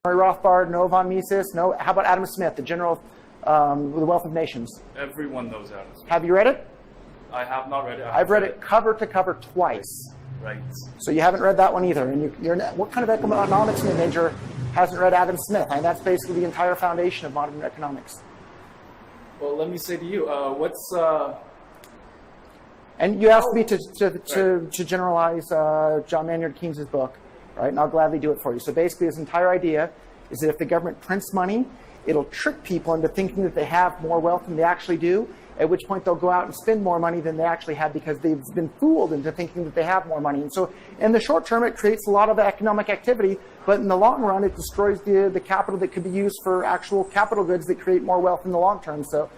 Murray Rothbard, no von Mises, no. How about Adam Smith, the general of the Wealth of Nations? Everyone knows Adam Smith. Have you read it? I have not read it. I've read it cover to cover twice. Right. So you haven't read that one either. And what kind of economics major hasn't read Adam Smith? And that's basically the entire foundation of modern economics. Well, let me say to you, And you asked me to generalize John Maynard Keynes' book, right? And I'll gladly do it for you. So basically, his entire idea is that if the government prints money, it'll trick people into thinking that they have more wealth than they actually do, at which point they'll go out and spend more money than they actually have because they've been fooled into thinking that they have more money. And so in the short term, it creates a lot of economic activity, but in the long run, it destroys the capital that could be used for actual capital goods that create more wealth in the long term. So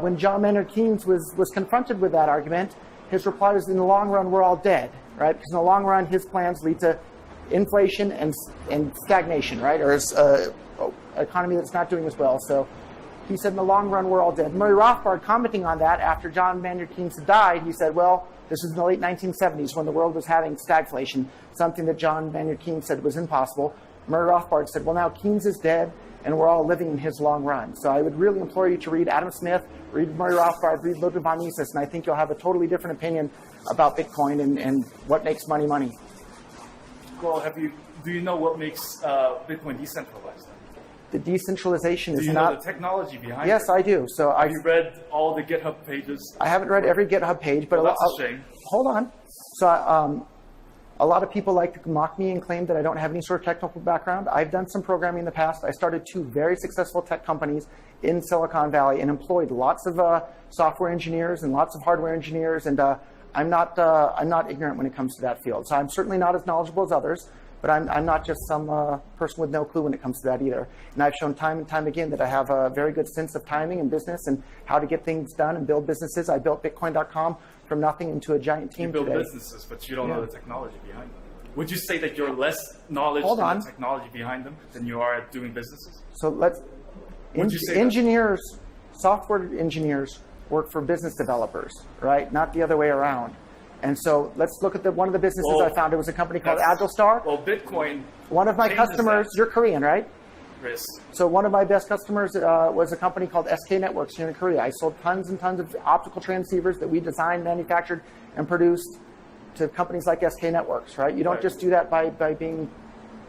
when John Maynard Keynes was confronted with that argument, his reply was, in the long run, we're all dead, right? Because in the long run, his plans lead to inflation and stagnation, right? Or an economy that's not doing as well. So he said, in the long run, we're all dead. Murray Rothbard, commenting on that after John Maynard Keynes had died, he said, well, this was in the late 1970s when the world was having stagflation, something that John Maynard Keynes said was impossible. Murray Rothbard said, well, now Keynes is dead, and we're all living in his long run. So I would really implore you to read Adam Smith, read Murray Rothbard, read Ludwig von Mises, and I think you'll have a totally different opinion about Bitcoin and what makes money money. Well, do you know what makes Bitcoin decentralized? The decentralization is not... Do you know the technology behind it? Yes, I do. So have you read all the GitHub pages? I haven't read every GitHub page, but that's a shame. Hold on. So a lot of people like to mock me and claim that I don't have any sort of technical background. I've done some programming in the past. I started 2 very successful tech companies in Silicon Valley and employed lots of software engineers and lots of hardware engineers. And I'm not ignorant when it comes to that field. So I'm certainly not as knowledgeable as others, but I'm not just some person with no clue when it comes to that either. And I've shown time and time again that I have a very good sense of timing and business and how to get things done and build businesses. I built BitCoin.com from nothing into a giant team today. You build businesses, but you don't know the technology behind them. Would you say that you're less knowledgeable in the technology behind them than you are at doing businesses? So engineers, software engineers work for business developers, right? Not the other way around. And so let's look at one of the businesses I founded. It was a company called AgileStar. Well, Bitcoin. One of my customers, you're Korean, right? Yes. So one of my best customers was a company called SK Networks here in Korea. I sold tons and tons of optical transceivers that we designed, manufactured, and produced to companies like SK Networks, right? You don't just do that by being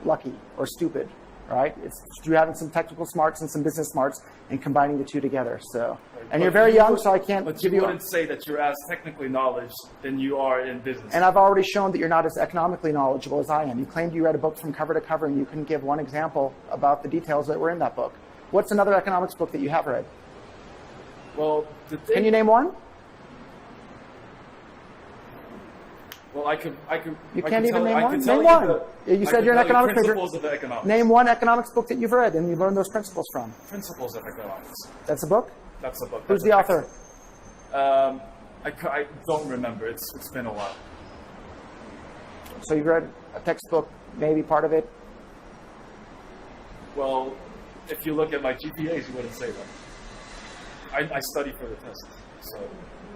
lucky or stupid, right? It's through having some technical smarts and some business smarts and combining the two together. So, and you're very young, so I can't give you. But you wouldn't say that you're as technically knowledgeable than you are in business. And I've already shown that you're not as economically knowledgeable as I am. You claimed you read a book from cover to cover, and you couldn't give one example about the details that were in that book. What's another economics book that you have read? Well, can you name one? Well, I could. You can't even name one? Name one. You said you're an economics major. Principles of economics. Name one economics book that you've read and you learned those principles from. Principles of economics. That's a book? That's a book. Who's the author? I don't remember. It's been a while. So you've read a textbook, maybe part of it? Well, if you look at my GPAs, you wouldn't say that. I study for the test, so...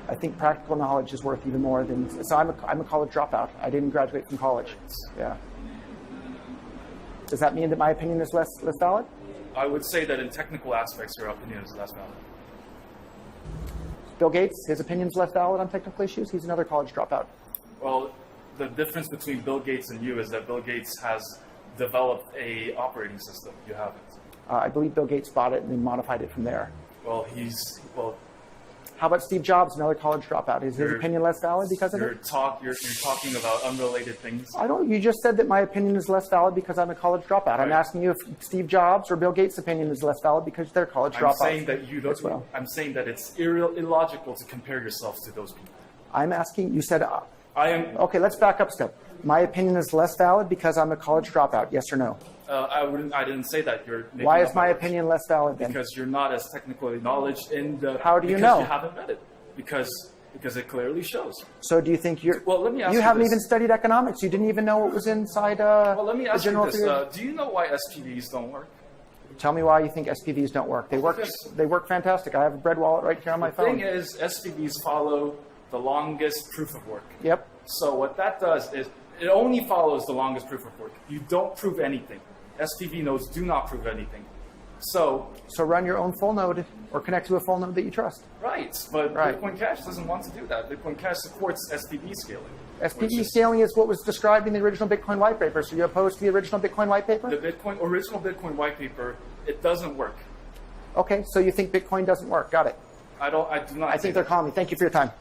I think practical knowledge is worth even more than... So I'm a college dropout. I didn't graduate from college. Yeah. Does that mean that my opinion is less valid? I would say that in technical aspects, your opinion is less valid. Bill Gates, his opinion is less valid on technical issues? He's another college dropout. Well, the difference between Bill Gates and you is that Bill Gates has developed a operating system. You haven't. I believe Bill Gates bought it and then modified it from there. Well, how about Steve Jobs, another college dropout? Is his opinion less valid because of it? You're talking about unrelated things. You just said that my opinion is less valid because I'm a college dropout. Right. I'm asking you if Steve Jobs or Bill Gates' opinion is less valid because they're college dropouts. I'm saying that it's illogical to compare yourself to those people. I'm asking, you said, I am. Okay, let's back up a step. My opinion is less valid because I'm a college dropout, yes or no? I didn't say that. Why is my opinion less valid then? Because you're not as technically knowledgeable in the... How do you know? Because you haven't read it. Because it clearly shows. So do you think you're... Well, let me ask you haven't even studied economics. You didn't even know what was inside well, let me ask you this. Do you know why SPVs don't work? Tell me why you think SPVs don't work. They work fantastic. I have a bread wallet right here on my phone. The thing is, SPVs follow the longest proof of work. Yep. So what that does is it only follows the longest proof of work. You don't prove anything. SPV nodes do not prove anything. So run your own full node or connect to a full node that you trust. Right, but Bitcoin Cash doesn't want to do that. Bitcoin Cash supports SPV scaling. SPV scaling is what was described in the original Bitcoin white paper. So you're opposed to the original Bitcoin white paper? The original Bitcoin white paper, it doesn't work. Okay, so you think Bitcoin doesn't work. Got it. I do not. I think they're calling me. Thank you for your time.